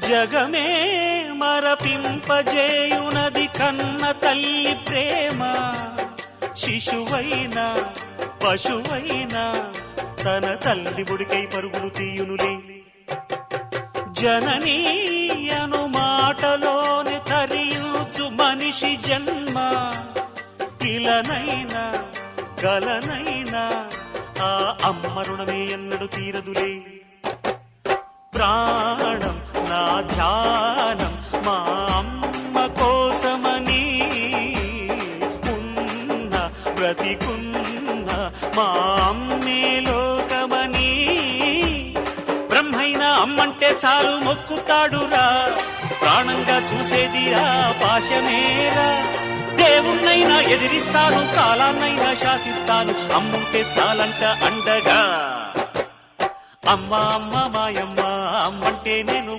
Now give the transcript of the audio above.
జగమే మరపింపజేయునది కన్న తల్లి ప్రేమ. శిశువైనా పశువైనా తన తల్లి బుడికై పరుగులు తీయునులే. జననీ అను మాటలోని తరించు మనిషి జన్మ. ఇలనైనా గలనైనా ఆ అమ్మ రుణమే ఎన్నడు తీరదులే. ప్రాణం నా ధ్యానం మా అమ్మ కోసమని, ఉన్న బ్రతికున్న మా అమ్మే లోకమని. బ్రహ్మైనా అమ్మంటే చాలు మొక్కుతాడురా, ప్రాణంగా చూసేది ఆ పాశమేరా. దేవుణ్ణైనా ఎదిరిస్తాను, కాలాన్నైనా శాసిస్తాను, అమ్ముంటే చాలంట అండగా. అమ్మ అమ్మ మాయమ్మ అమ్మంటే నేను